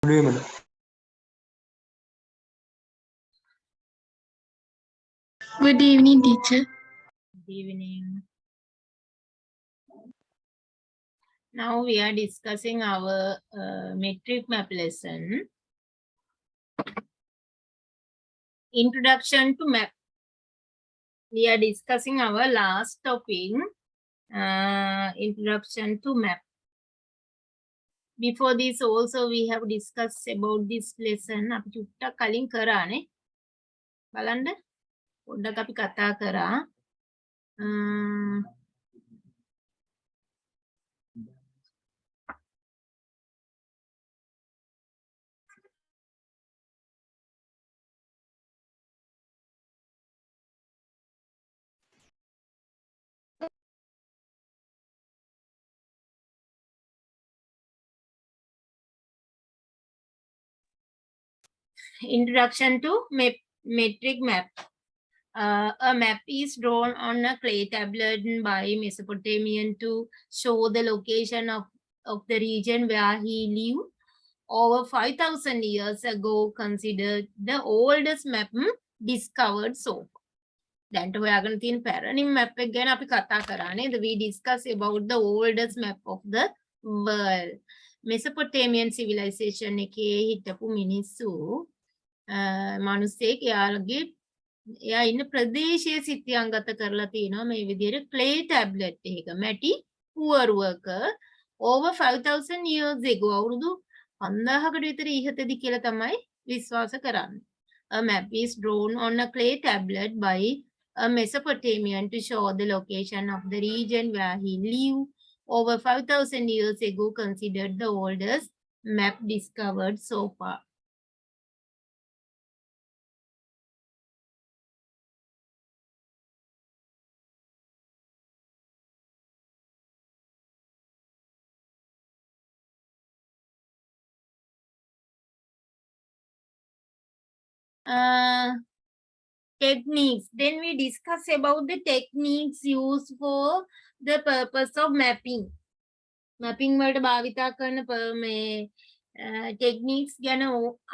Good evening, teacher. Good evening. Now we are discussing our metric map lesson. Introduction to map. We are discussing our last topic, introduction to map. Before this also we have discussed about this lesson. අපි චුට්ටක් කලින් කරානේ. බලන්න. පොඩ්ඩක් අපි කතා කරා. Introduction to metric map. A map is drawn on a clay tablet by Mesopotamian to show the location of the region where he lived. Over 5,000 years ago, considered the oldest map discovered so far. දැන් ඔයාගෙන තියෙන පැරණිම map එක ගැන අපි කතා කරා නේද? We discuss about the oldest map of the world. Mesopotamian civilization එකේ හිටපු මිනිස්සු මිනිස්සෙක් එයා ඉන්න ප්‍රදේශයේ සිතියංගත කරලා තියෙනවා මේ විදිහට clay tablet එකක මැටි පුවරුවක over 5,000 years ago අවුරුදු 5000කට විතර ඉහතදී කියලා තමයි විශ්වාස කරන්නේ. A map is drawn on a clay tablet by a Mesopotamian to show the location of the region where he lived. Over 5,000 years ago, considered the oldest map discovered so far. Techniques. Then we discuss about the techniques used for the purpose of mapping. Mapping වලට භාවිතා කරන techniques ගැන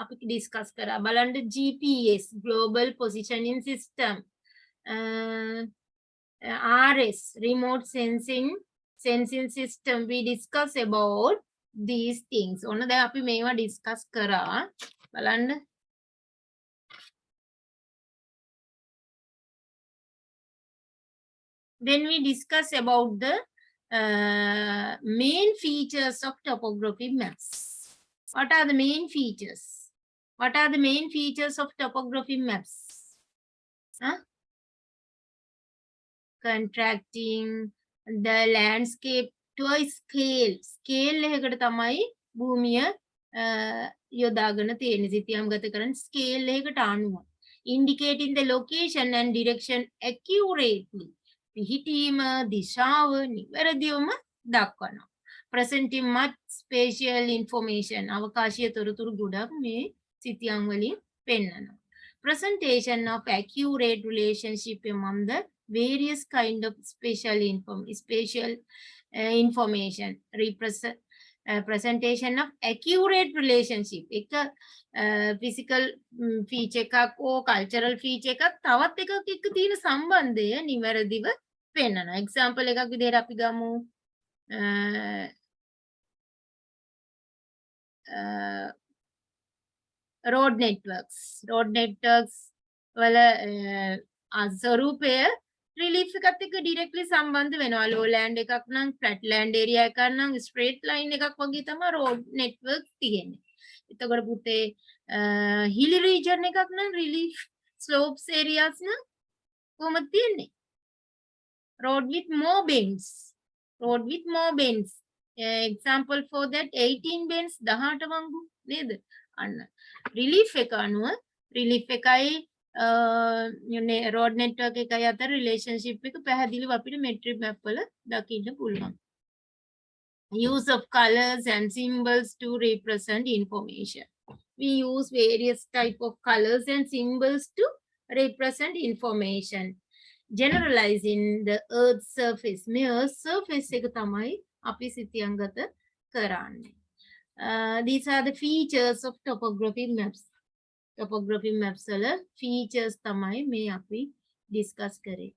අපි discuss කරා. බලන්න GPS, Global Positioning System, RS, Remote Sensing System. We discuss about these things. ඔන්න දැන් අපි මේවා discuss කරා. බලන්න. Then we discuss about the main features of topography maps. What are the main features? What are the main features of topography maps? Contracting the landscape to a scale. Scale එකකට තමයි භූමිය යොදාගෙන තියෙන්නේ. සිතියම් ගත කරන scale එකකට අනුව. Indicating the location and direction accurately. පිහිටීම දිශාව නිවැරදිවම දක්වනවා. Presenting much spatial information. අවකාශීය තොරතුරු ගොඩක් මේ සිතියම් වලින් පෙන්නනවා. Presentation of accurate relationship among the various kind of spatial information. Presentation of accurate relationship. එක physical feature එකක් or cultural feature එකක් තවත් එකක් එක්ක තියෙන සම්බන්ධය නිවැරදිව පෙන්නනවා. example එකක් විදිහට අපි ගමු road networks වල ස්වරූපය relief එකත් එක්ක directly සම්බන්ධ වෙනවා. low land එකක් නම් flat land area එකක් නම් straight line එකක් වගේ තමයි road network තියෙන්නේ. එතකොට පුතේ hilly region එකක් නම් relief slopes areas නම් කොහොමද තියෙන්නේ? road with more bends. Example for that 18 bends 18 වංගු නේද? අන්න relief එක අනුව relief එකයි road network එකයි අතර relationship එක පැහැදිලිව අපිට metric map වල දකින්න පුළුවන්. Use of colors and symbols to represent information. We use various type of colors and symbols to represent information. Generalizing the earth's surface. මේ earth surface එක තමයි අපි සිතියංගත කරන්නේ. These are the features of topographic maps. Topographic maps වල features තමයි මේ අපි discuss කරේ.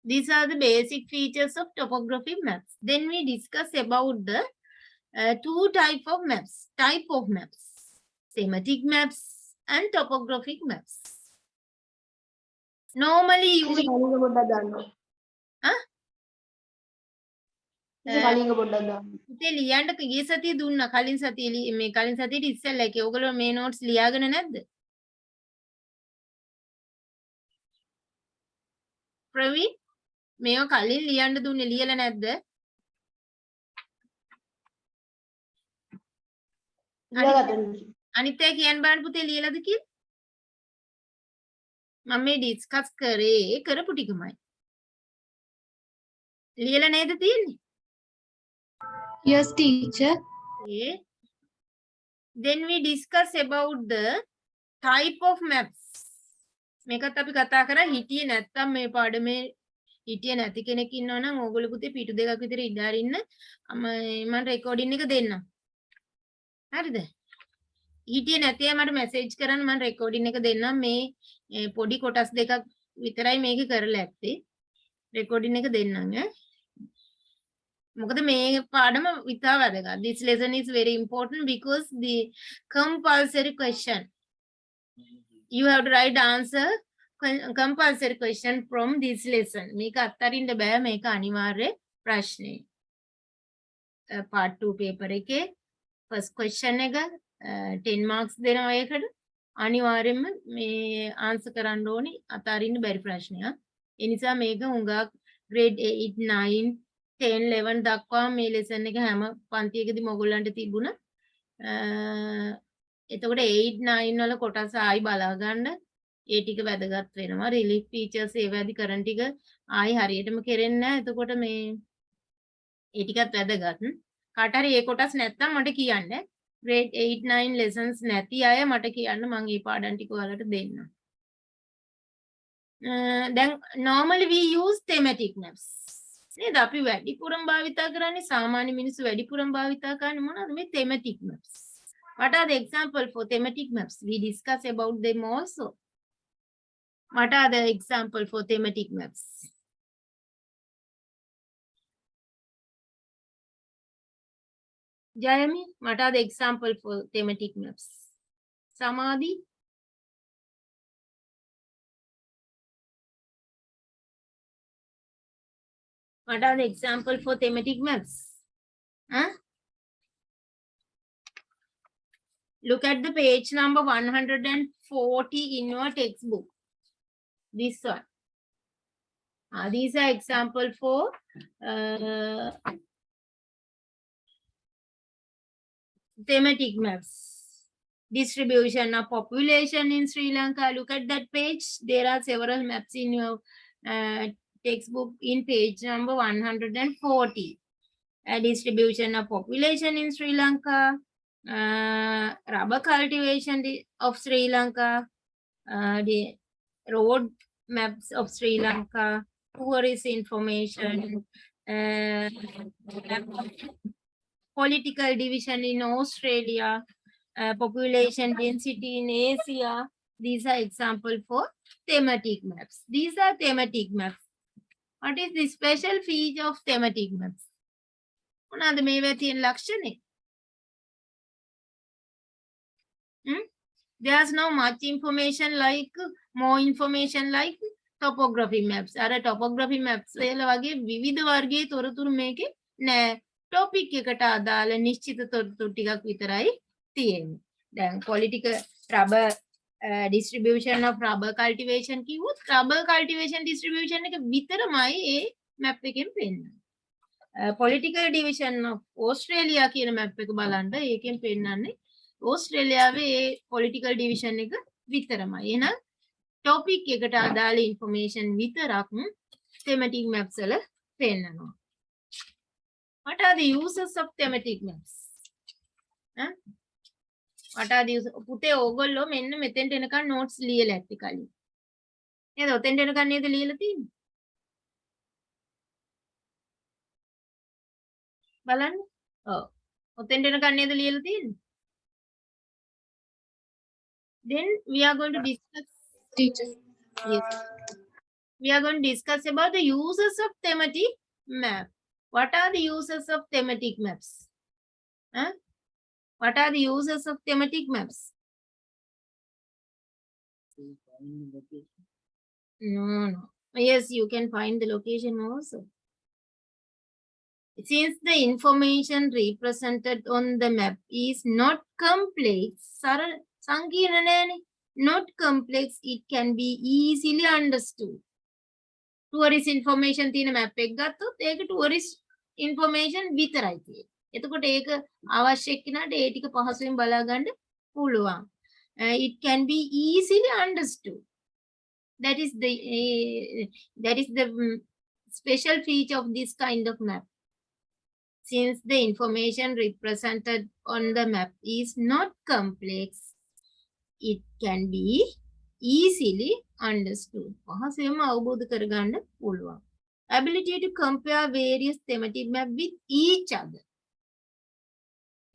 These are the basic features of topographic maps. Then we discuss about the two type of maps. Thematic maps and topographic maps. Normally you will... Huh? ඉතින් ලියන්න ගිය සතිය දුන්නා කලින් සතියේ මේ කලින් සතියේ ඉස්සෙල්ලා එකේ ඔයගොල්ලෝ මේ notes ලියාගෙන නැද්ද? ප්‍රවීන් මේව කලින් ලියන්න දුන්නේ ලියලා නැද්ද? අනිත් අය කියන්න බලන්න පුතේ ලියලාද කියලා? මම මේ ඩිස්කස් කරේ කරපු ටිකමයි. ලියලා නේද තියෙන්නේ? Yes, teacher. Okay. Then we discuss about the type of maps. මේකත් අපි කතා කරා හිටියේ නැත්තම් මේ පාඩමේ හිටියේ නැති කෙනෙක් ඉන්නවා නම් ඕගොල්ලෝ පුතේ පිටු දෙකක් විතර ඉඳ අරින්න මම රෙකෝඩින් එක දෙන්නම්. හරිද? හිටියේ නැති අය මට මැසේජ් කරන්න මම රෙකෝඩින් එක දෙන්නම් මේ පොඩි කොටස් දෙකක් විතරයි මේක කරලා ඇත්තේ. රෙකෝඩින් එක දෙන්නම් ඈ. මොකද මේ පාඩම විතා වැදගත්. This lesson is very important because the compulsory question. You have to write answer compulsory question from this lesson. මේක අත්තරින්න බෑ මේක අනිවාර්ය ප්‍රශ්නේ. part 2 paper එකේ first question එක 10 marks දෙනවා ඒකට. අනිවාර්යෙන්ම මේ answer කරන්න ඕනි අතරින්න බැරි ප්‍රශ්නයක්. ඒ නිසා මේක හුඟක් grade 8 9 10 11 දක්වා මේ lesson එක හැම පන්තියකදීම ඔයගොල්ලන්ට තිබුණා. එතකොට 8 9 වල කොටස ආයි බලා ගන්න. ඒ ටික වැදගත් වෙනවා. relief features ඒවැදි කරන ටික ආයි හරියටම කෙරෙන්නේ නැහැ. එතකොට මේ ඒ ටිකත් වැදගත්. කාට හරි ඒ කොටස් නැත්තම් මට කියන්න. grade 8 9 lessons නැති අය මට කියන්න මම මේ පාඩම් ටික ඔයාලට දෙන්නම්. then normally we use thematic maps. නේද? අපි වැඩිපුරම භාවිතා කරන්නේ සාමාන්‍ය මිනිස්සු වැඩිපුරම භාවිතා කරන්නේ මොනවද? මේ thematic maps. What are the example for thematic maps? We discuss about them also. What are the example for thematic maps? Jayami, what are the example for thematic maps? Samadhi? What are the example for thematic maps? Huh? Look at the page number 140 in your textbook. This one. These are example for thematic maps. Distribution of population in Sri Lanka. Look at that page. There are several maps in your textbook in page number 140. Distribution of population in Sri Lanka. Rubber cultivation of Sri Lanka. The road maps of Sri Lanka. Tourist information. Political division in Australia. Population density in Asia. These are example for thematic maps. These are thematic maps. What is the special feature of thematic maps? මොනවාද මේවා තියෙන ලක්ෂණේ? There's no much information like more information like topography maps. අර topography maps වල වගේ විවිධ වර්ගයේ තොරතුරු මේකේ නෑ. topic එකට අදාළ නිශ්චිත තොරතුරු ටිකක් විතරයි තියෙන්නේ. දැන් political rubber distribution of rubber cultivation කිව්වොත් rubber cultivation distribution එක විතරමයි ඒ map එකෙන් පෙන්නන්නේ. political division of Australia කියන map එක බලන්න ඒකෙන් පෙන්නන්නේ ඕස්ට්‍රේලියාවේ ඒ political division එක විතරමයි. එහෙනම් topic එකට අදාළ information විතරක් thematic maps වල පෙන්නනවා. What are the uses of thematic maps? What are the uses? පුතේ ඕගොල්ලෝ මෙන්න මෙතෙන්ට එනකන් notes ලියලා ඇති කලින්. නේද? ඔතෙන්ට එනකන් නේද ලියලා තියෙන්නේ? බලන්න. ඔව්. ඔතෙන්ට එනකන් නේද ලියලා තියෙන්නේ? Then we are going to discuss. Teacher. Yes. We are going to discuss about the uses of thematic map. What are the uses of thematic maps? Huh? What are the uses of thematic maps? No. Yes, you can find the location also. Since the information represented on the map is not complex, not complex, it can be easily understood. Tourist information තියෙන map එක ගත්තොත් ඒක tourist information විතරයි තියෙන්නේ. එතකොට ඒක අවශ්‍ය කෙනාට ඒ ටික පහසුවෙන් බලා ගන්න පුළුවන්. It can be easily understood. That is the special feature of this kind of map. Since the information represented on the map is not complex, it can be easily understood. පහසුවෙන්ම අවබෝධ කරගන්න පුළුවන්. Ability to compare various thematic map with each other.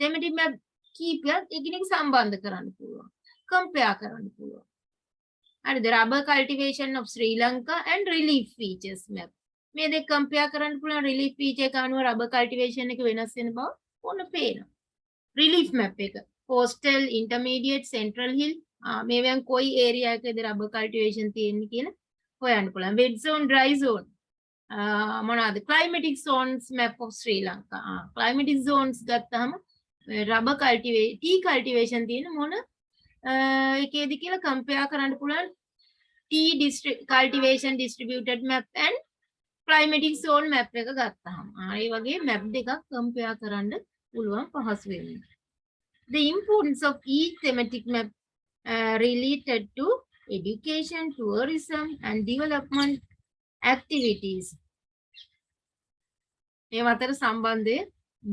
Thematic map කීපයක් එකිනෙක සම්බන්ධ කරන්න පුළුවන්. compare කරන්න පුළුවන්. හරිද? rubber cultivation of Sri Lanka and relief features map. මේ දෙක compare කරන්න පුළුවන්. relief feature එක අනුව rubber cultivation එක වෙනස් වෙන බව ඕන පේනවා. relief map එක coastal, intermediate, central hill මේවෙන් කොයි area එකද rubber cultivation තියෙන්නේ කියලා හොයන්න පුළුවන්. wet zone, dry zone මොනවාද? climatic zones map of Sri Lanka. climatic zones ගත්තාම rubber cultivation, tea cultivation තියෙන මොන එකේද කියලා compare කරන්න පුළුවන්. tea district cultivation distributed map and climatic zone map එක ගත්තාම ඒ වගේ map දෙකක් compare කරන්න පුළුවන් පහසුවෙන්. The importance of each thematic map related to education, tourism and development activities. මේ අතර සම්බන්ධය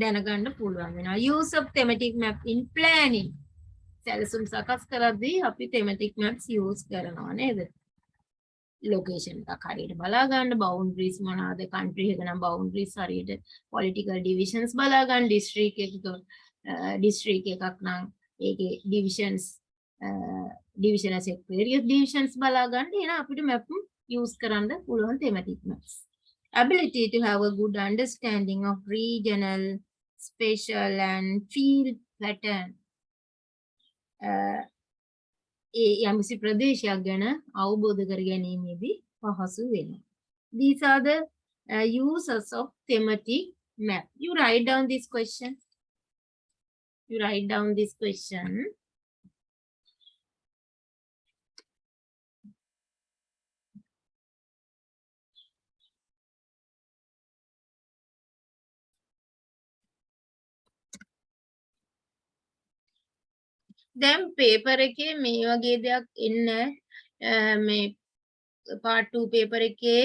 දැනගන්න පුළුවන් වෙනවා. Use of thematic map in planning. සැලසුම් සකස් කරද්දී අපි thematic maps use කරනවා නේද? location එකක් හරියට බලා ගන්න, boundaries මොනවාද, country එක නම් boundaries හරියට, political divisions බලා ගන්න, district එකක එකක් නම් ඒකේ divisions various divisions බලා ගන්න. එහෙනම් අපිට map use කරන්න පුළුවන් thematic maps. Ability to have a good understanding of regional, spatial and field pattern. යම්කිසි ප්‍රදේශයක් ගැන අවබෝධ කර ගැනීමේදී පහසු වෙනවා. These are the uses of thematic map. You write down this question. දැන් පේපර් එකේ මේ වගේ දෙයක් එන්න මේ part 2 පේපර් එකේ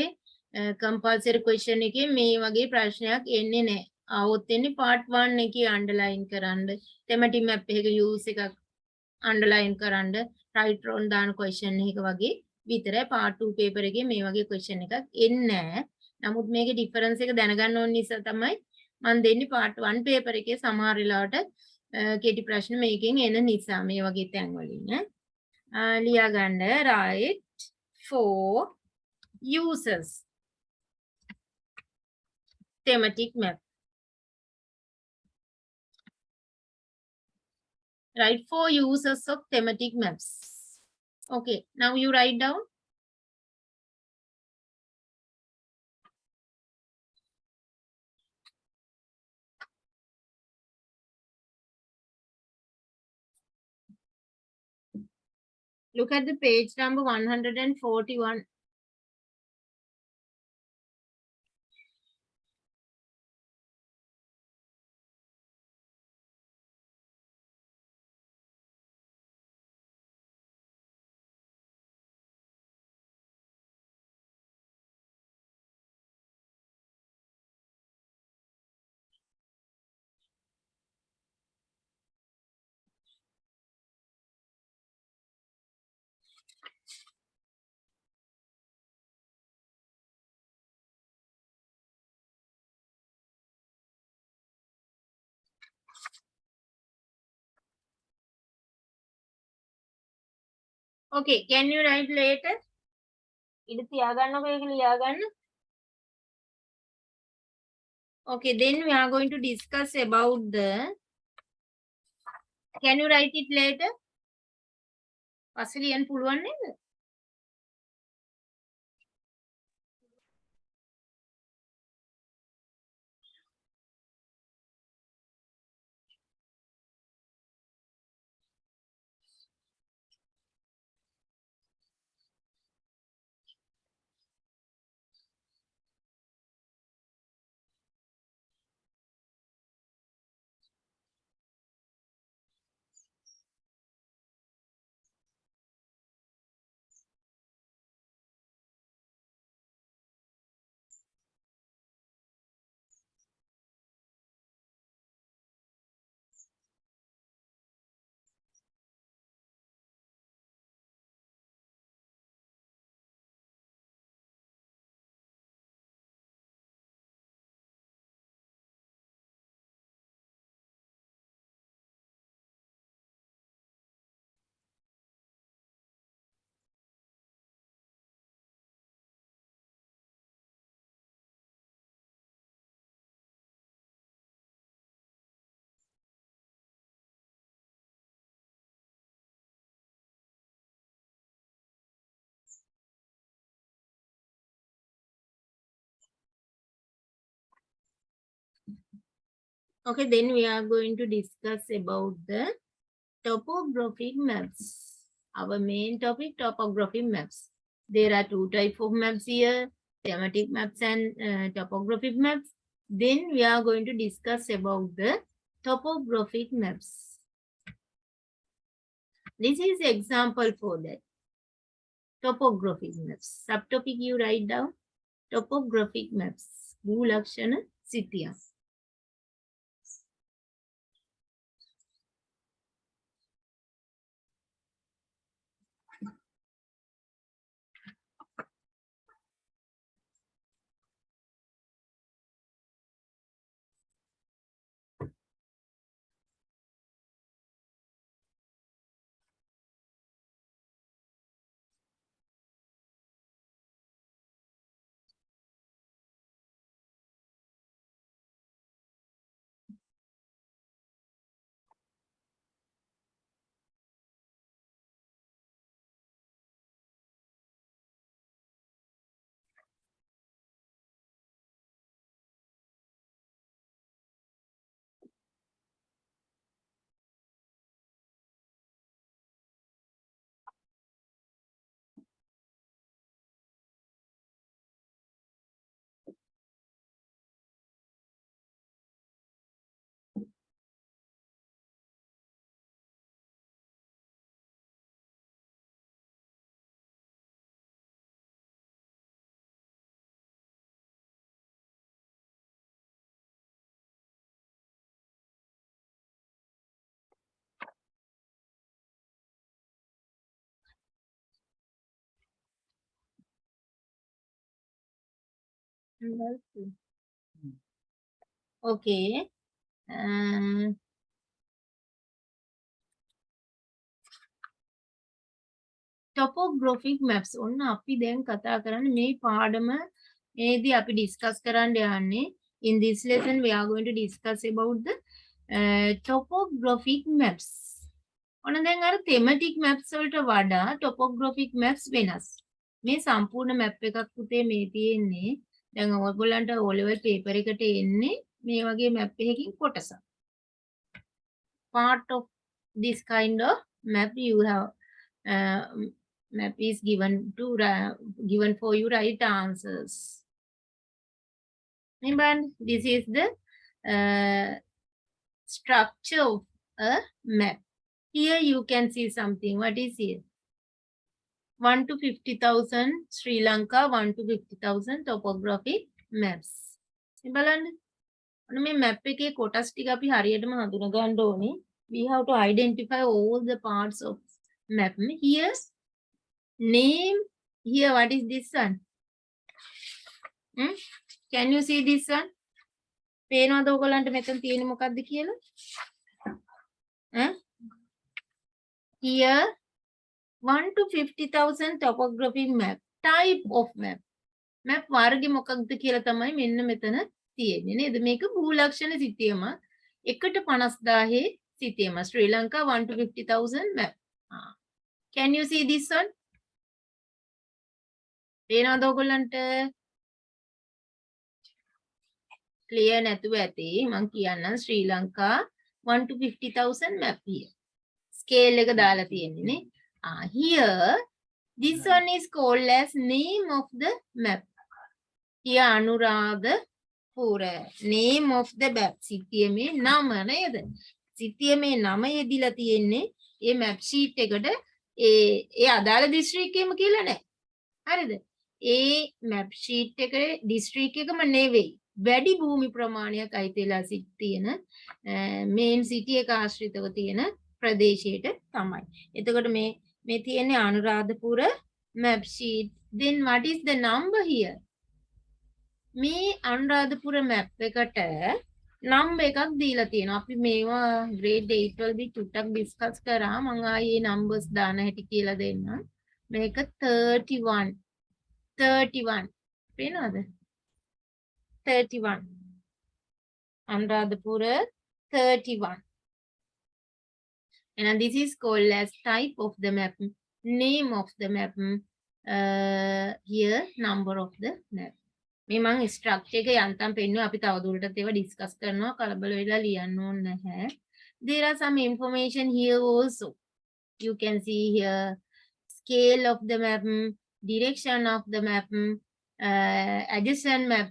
compulsory question එකේ මේ වගේ ප්‍රශ්නයක් එන්නේ නැහැ. આવොත් එන්නේ part 1 එකේ underline කරන්න. thematic map එකක use එකක් underline කරන්න. right wrong දාන question එක වගේ විතරයි. part 2 පේපර් එකේ මේ වගේ question එකක් එන්නේ නැහැ. නමුත් මේකේ difference එක දැනගන්න ඕන නිසා තමයි මම දෙන්නේ part 1 පේපර් එකේ සමහර වෙලාවට කෙටි ප්‍රශ්න මේකෙන් එන නිසා මේ වගේ තැන් වලින් ලියා ගන්න. right 4 uses thematic map. Write 4 uses of thematic maps. Okay, now you write down. Look at the page number 141. Okay, can you write later? Okay, then we are going to discuss about the. Can you write it later? Pasalian puluwan neda? Okay, then we are going to discuss about the topographic maps. Our main topic, topographic maps. There are two types of maps here, thematic maps and topographic maps. Then we are going to discuss about the topographic maps. This is example for that. Topographic maps. Subtopic you write down. Topographic maps. Bhulakshana Sitya. Okay. Topographic maps ඔන්න අපි දැන් කතා කරන්නේ මේ පාඩම මේදී අපි discuss කරන්න යන්නේ in this lesson we are going to discuss about the topographic maps ඔන්න දැන් අර thematic maps වලට වඩා topographic maps වෙනස් මේ සම්පූර්ණ map එකක් පුතේ මේ තියෙන්නේ දැන් ඔයගොල්ලන්ට O level paper එකට එන්නේ මේ වගේ map එකකින් කොටසක් part of this kind of map you have map is given for you right answers. This is the structure of a map. Here you can see something. What is here? 1 to 50,000 Sri Lanka, 1 to 50,000 topographic maps. බලන්න. මේ map එකේ කොටස් ටික අපි හරියටම හඳුනා ගන්න ඕනේ. We have to identify all the parts of map. Here's name. Here, what is this one? Can you see this one? පේනවද ඔයගලන්ට මෙතන තියෙන්නේ මොකක්ද කියලා? Here 1 to 50,000 topographic map. Type of map. Map වර්ගය මොකක්ද කියලා තමයි මෙන්න මෙතන තියෙන්නේ නේද? මේක භූලක්ෂණ සිතියම 1.50,000 සිතියම Sri Lanka 1 to 50,000 map. Can you see this one? පේනවද ඔයගලන්ට? Clear නැතුව ඇති මං කියන්නම් Sri Lanka 1 to 50,000 map here. Scale එක දාලා තියෙන්නේ නේ. Here this one is called as name of the map. Here Anuradhapura, name of the map. සිතියමේ නම නේද? සිතියමේ නම යෙදිලා තියෙන්නේ ඒ map sheet එකට ඒ අදාළ district එකම කියලා නෑ. හරිද? ඒ map sheet එකේ district එකම නෙවෙයි. වැඩි භූමි ප්‍රමාණයක් අයිතිලා තියෙන main city එක ආශ්‍රිතව තියෙන ප්‍රදේශයට තමයි. එතකොට මේ තියෙන්නේ Anuradhapura map sheet. Then what is the number here? මේ අනුරාධපුර map එකට number එකක් දීලා තියෙනවා. අපි මේවා grade 8 වලදී චුට්ටක් discuss කරා. මම ආයේ numbers දාන හැටි කියලා දෙන්නම්. මේක 31 පේනවද? 31 Anuradhapura 31. And this is called as type of the map, name of the map, here number of the map. මේ මම structure එක යන්තම් පෙන්නුවා. අපි තවදුරටත් ඒවා discuss කරනවා. කලබල වෙලා ලියන්න ඕනේ නැහැ. There are some information here also. You can see here scale of the map, direction of the map, adjacent map,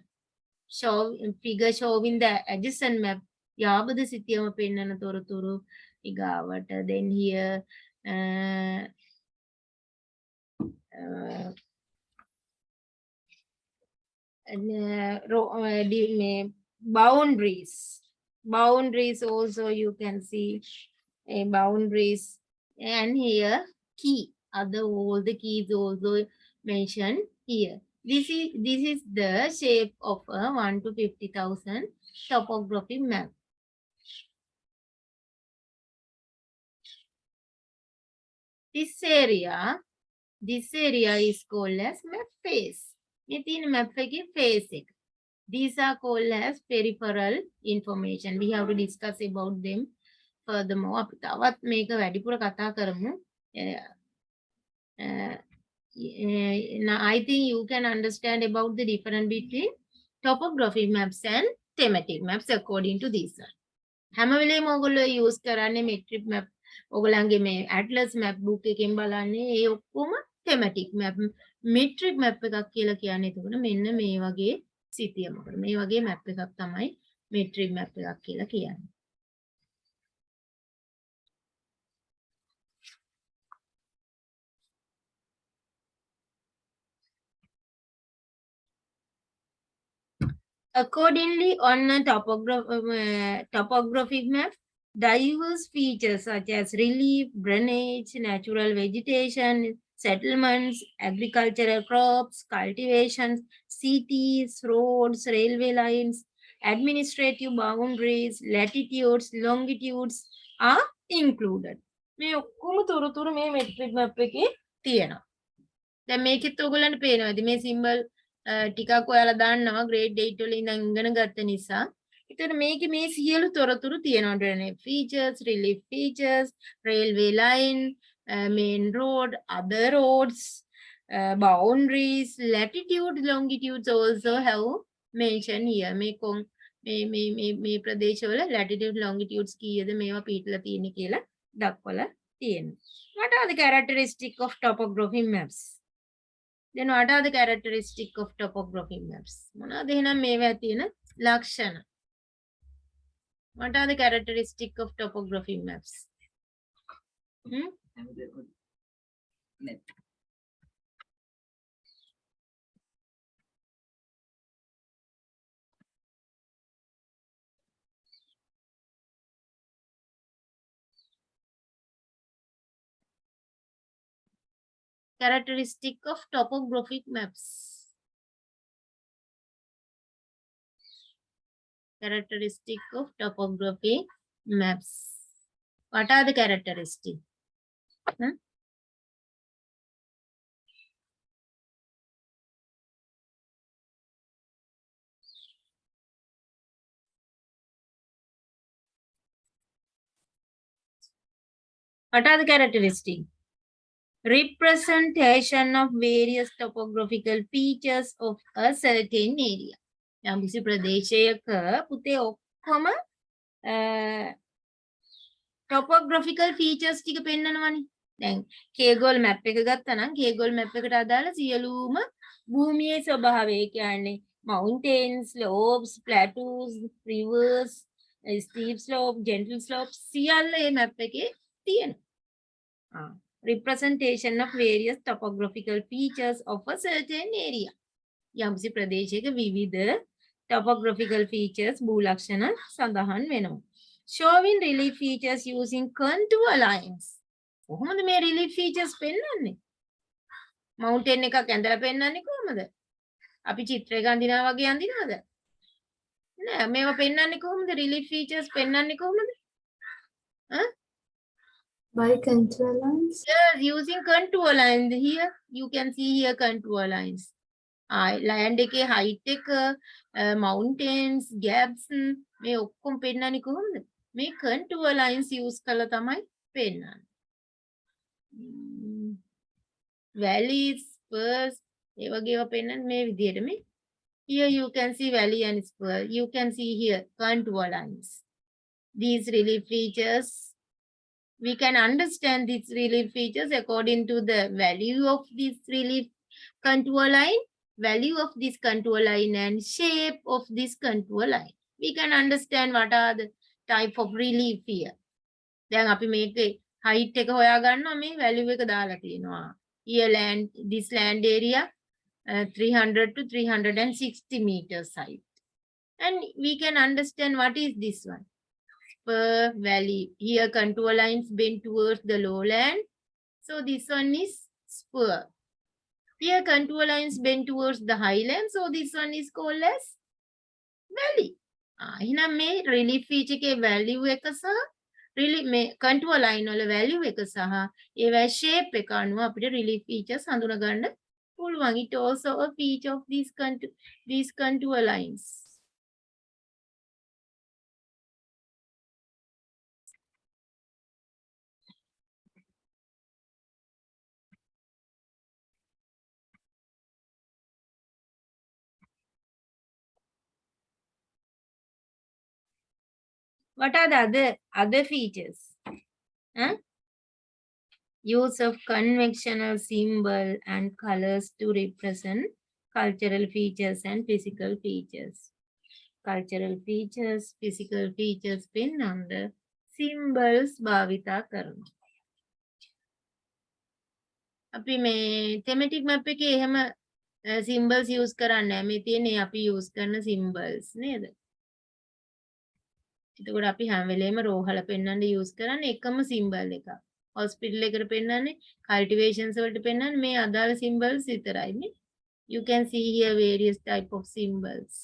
figure showing the adjacent map. යාබද සිතියම පෙන්වන තොරතුරු ඊගාවට. Then here boundaries also you can see boundaries, and here key, all the keys also mentioned here. This is the shape of a 1 to 50,000 topographic map. This area is called as map face. මේ තියෙන map එකේ face එක. These are called as peripheral information. We have to discuss about them furthermore. අපි තවත් මේක වැඩිපුර කතා කරමු. Now I think you can understand about the difference between topographic maps and thematic maps according to this one. හැම වෙලේම ඔයගොල්ලෝ use කරන්නේ metric map. ඔයගොල්ලන්ගේ මේ atlas map book එකෙන් බලන්නේ ඒ ඔක්කොම thematic map. metric map එකක් කියලා කියන්නේ එතකොට මෙන්න මේ වගේ සිතියමකට. මේ වගේ map එකක් තමයි metric map එකක් කියලා කියන්නේ. Accordingly, on a topographic map, diverse features such as relief, drainage, natural vegetation, settlements, agricultural crops, cultivations, cities, roads, railway lines, administrative boundaries, latitudes, longitudes are included. මේ ඔක්කොම තොරතුරු මේ metric map එකේ තියෙනවා. දැන් මේකෙත් ඔයගොල්ලන්ට පේනවාද මේ symbol ටිකක් ඔයාලා දාන්නවා grade 8 වල ඉඳන් ඉගෙන ගත්ත නිසා. ඒතර මේකේ මේ සියලු තොරතුරු තියෙනවා. drainage features, relief features, railway line, main road, other roads, boundaries, latitude, longitudes also have mentioned here. මේ ප්‍රදේශවල latitude longitudes කීයද මේවා පිටලා තියෙන්නේ කියලා දක්වලා What are the characteristics of topography maps? Then what are the characteristics of topography maps? මොනවද එහෙනම් මේවා තියෙන ලක්ෂණ? What are the characteristics of topography maps? Characteristic of topographic maps. Characteristic of topography maps. What are the characteristics? What are the characteristics? Representation of various topographical features of a certain area. යම්කිසි ප්‍රදේශයක පුතේ ඔක්කොම topographical features ටික පෙන්නනවනේ. දැන් කේගොල් map එක ගත්තා නම් කේගොල් map එකට අදාළ සියලුම භූමියේ ස්වභාවය කියන්නේ mountains, slopes, plateaus, rivers, steep slope, gentle slopes සියල්ල මේ මැප් එකේ තියෙනවා. Representation of various topographical features of a certain area. යම්කිසි ප්‍රදේශයක විවිධ topographical features භූලක්ෂණ සඳහන් වෙනවා. Showing relief features using contour lines. කොහොමද මේ relief features පෙන්වන්නේ? mountain එකක් ඇඳලා පෙන්වන්නේ කොහොමද? අපි චිත්‍රයක අඳිනවා වගේ අඳිනවද? නෑ මේවා පෙන්වන්නේ කොහොමද? relief features පෙන්වන්නේ කොහොමද? By contour lines? Yes, using contour lines. Here you can see here contour lines. land එකේ height එක, mountains, gaps මේ ඔක්කොම පෙන්නන්නේ කොහොමද? මේ contour lines use කරලා තමයි පෙන්නන්නේ. valleys, spurs ඒ වගේ ඒවා පෙන්නන්නේ මේ විදිහට මේ. Here you can see valley and spur. You can see here contour lines. These relief features, we can understand these relief features according to the value of this relief contour line, value of this contour line and shape of this contour line. We can understand what are the type of relief here. දැන් අපි මේකේ height එක හොයා ගන්නවා මේ value එක දාලා තියෙනවා. Here land, this land area 300 to 360 meters height. And we can understand what is this one. Spur, valley. Here contour lines bend towards the lowland. So this one is spur. Here contour lines bend towards the highland. So this one is called as valley. එහෙනම් මේ relief feature එකේ value එක සහ relief මේ contour line වල value එක සහ ඒවා shape එක අනුව අපිට relief features හඳුනා ගන්න පුළුවන්. It also a feature of these contour lines. What are the other features? Use of conventional symbol and colors to represent cultural features and physical features. Cultural features, physical features පෙන්වන්න symbols භාවිතා කරනවා. අපි මේ thematic map එකේ එහෙම symbols use කරන්නේ නැහැ. මේ තියෙන්නේ අපි use කරන symbols නේද? එතකොට අපි හැම වෙලේම රෝහල පෙන්වන්න use කරන්නේ එකම symbol එකක්. hospital එකට පෙන්වන්නේ cultivations වලට පෙන්වන්නේ මේ අදාළ symbols විතරයි නේ. You can see here various type of symbols.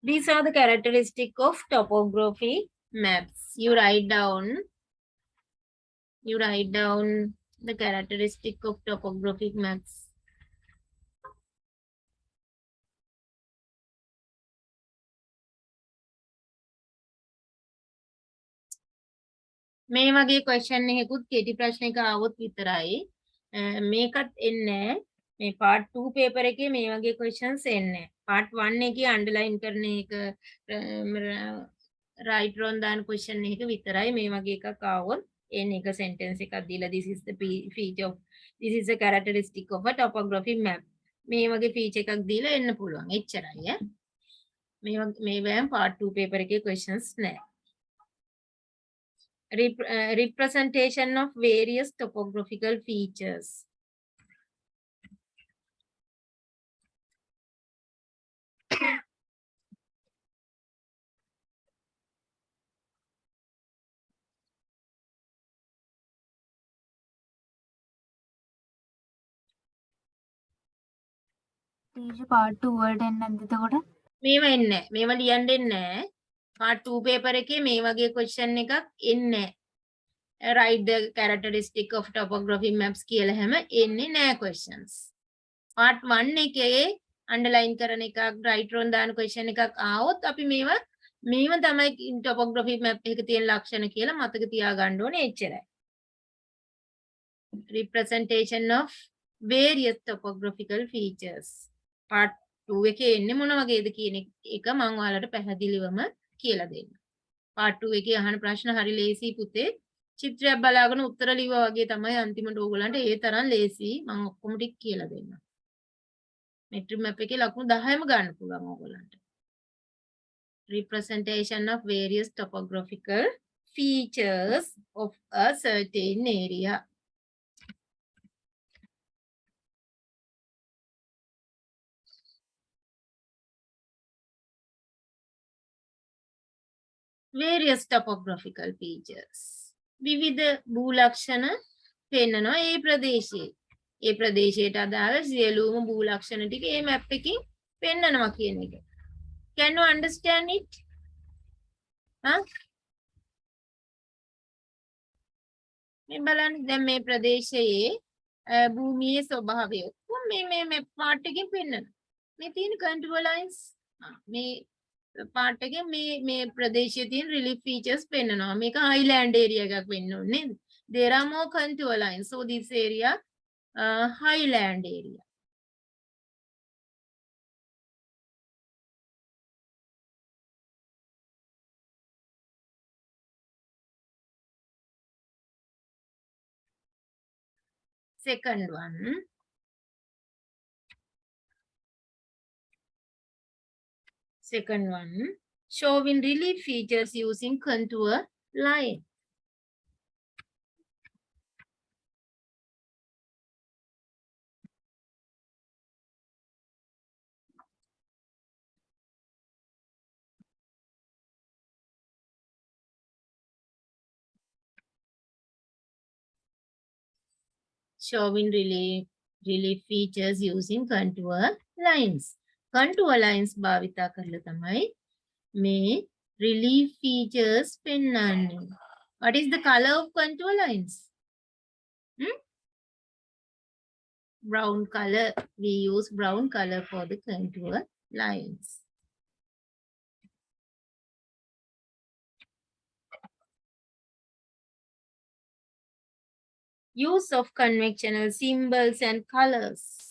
These are the characteristics of topography maps. You write down the characteristic of topographic maps. මේ වගේ question එකකුත් කෙටි ප්‍රශ්නයක ආවොත් විතරයි මේකත් එන්නේ මේ part 2 paper එකේ මේ වගේ questions එන්නේ part 1 එකේ underline කරන එක right wrong දාන question එක විතරයි මේ වගේ එකක් ආවොත් එන එක sentence එකක් දීලා this is the feature of this is a characteristic of a topography map මේ වගේ feature එකක් දීලා එන්න පුළුවන් එච්චරයි මේ වෑම් part 2 paper එකේ questions නෑ representation of various topographical features. part 2 වලට එන්නේ නැද්ද එතකොට? මේවා එන්නේ නැහැ. මේවා ලියන්න එන්නේ නැහැ. part 2 paper එකේ මේ වගේ question එකක් එන්නේ නැහැ. Write the characteristic of topography maps කියලා හැම එන්නේ නැහැ questions. part 1 එකේ underline කරන එකක් right wrong දාන question එකක් ආවොත් අපි මේව තමයි topography map එකේ තියෙන ලක්ෂණ කියලා මතක තියාගන්න ඕනේ එච්චරයි. Representation of various topographical features. part 2 එකේ එන්නේ මොන වගේද කියන එක මම ඔයාලට පැහැදිලිවම කියලා දෙන්න. part 2 එකේ අහන ප්‍රශ්න හරි ලේසි පුතේ. චිත්‍රයක් බලාගෙන උත්තර ලිව්වා වගේ තමයි අන්තිමට ඕගලන්ට ඒ තරම් ලේසි. මම ඔක්කොම ටික කියලා දෙන්නම්. metric map එකේ ලකුණු 10ම ගන්න පුළුවන් ඕගලන්ට. Representation of various topographical features of a certain area. various topographical features. විවිධ භූලක්ෂණ පෙන්නනවා ඒ ප්‍රදේශයේ. ඒ ප්‍රදේශයට අදාළ සියලුම භූලක්ෂණ ටික මේ මැප් එකකින් පෙන්නනවා කියන එක. Can you understand it? මේ බලන්න දැන් මේ ප්‍රදේශයේ භූමියේ ස්වභාවය ඔක්කොම මේ මැප් පාර්ට් එකකින් පෙන්නනවා. මේ තියෙන contour lines මේ part එකේ මේ ප්‍රදේශයේ තියෙන relief features පෙන්නනවා. මේක highland area එකක් වෙන්න ඕනේ නේද? There are more contour lines. So this area highland area. Second one. Second one. Showing relief features using contour line. Showing relief features using contour lines. Contour lines භාවිතා කරලා තමයි මේ relief features පෙන්වන්නේ. What is the color of contour lines? Brown color. We use brown color for the contour lines. Use of conventional symbols and colors.